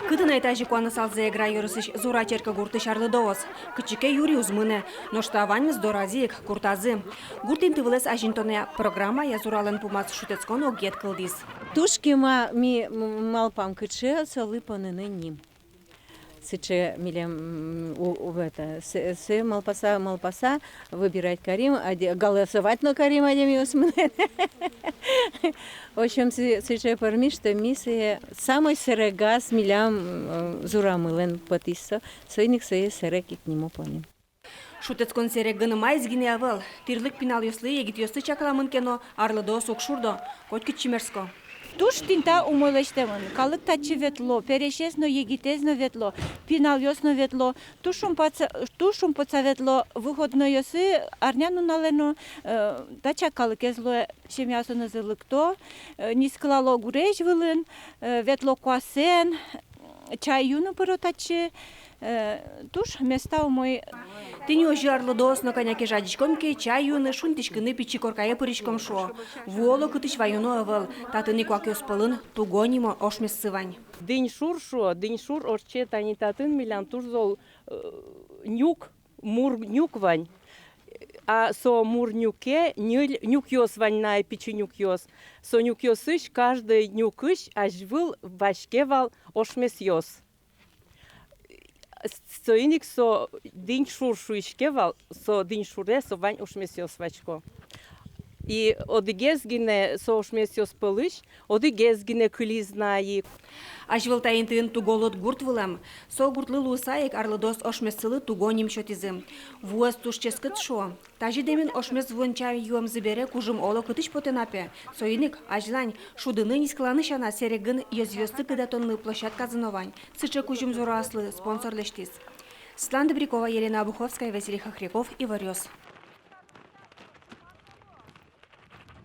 Кытына этажи куаны салзе игра юрысыш зура черка гурты шарлы доос. Кычыке юри узмыны, но штаваньмыз доразиек куртазы. Гуртин тывылес ажинтоне программа я зурален пумас шутецкон огет кылдис. Тушки ми малпам кыче солыпаны ним. Сыче милем с малпаса выбирать Карим, голосовать на Карим адемиусмын. В общем, сыче парми, что миссия самой серегас милям зурамылен потиссо, сойник сое сереки к нему поним. Шутецкон серек гынымай изгине авыл. Тирлык пинал ёслы егит ёсты чакаламын кено, арлыдо сукшурдо, коть кычимерско. Туш тинта умойлештемын. Калык тачи ветло, перешесно егитезно ветло, пинал ёсно ветло, тушум поца ветло, выходно ёсы арняну налено, тача калык езло шемясо назылыкто, нисклало гуреш вылын, ветло куасен, чай юну пыротачи, туш места умой. Тени ожи арлыдос на коняке жадичкомке чай юны шунтичкыны пичи коркае пыричком шо. Вуоло кытыч ваюно авыл, татыны куак ёспылын тугонимо ошмес сывань. День шур шо, день шур орче тани татын милян туш зол мур нюк вань. А со мур нюке нюк ёс вань на пичи нюк ёс. Со нюк ёсыш каждый нюкыш аж выл вашке вал ошмес ёс. Соиник со день шур шуишкевал, со день шуре со вань ошмесиос вачко. И одигезгине со ошмесиос пылыш, одигезгине кылизнай. Аж вылтайын тыын туголот гурт вылам, со гуртлы лусаек арлыдос ошмесылы тугоним шотизым. Вуас тушческыт шо. Тажи демин ошмес вунчай юам забере кужым оло кытыч потенапе. Соиник ажлань шудыны нискланы шана серегын ёзвёсты кыдатонны площадка зыновань. Сыче кужым зораслы спонсор лештис. Светлана Добрякова, Елена Обуховская, Василий Хохряков и Варёс.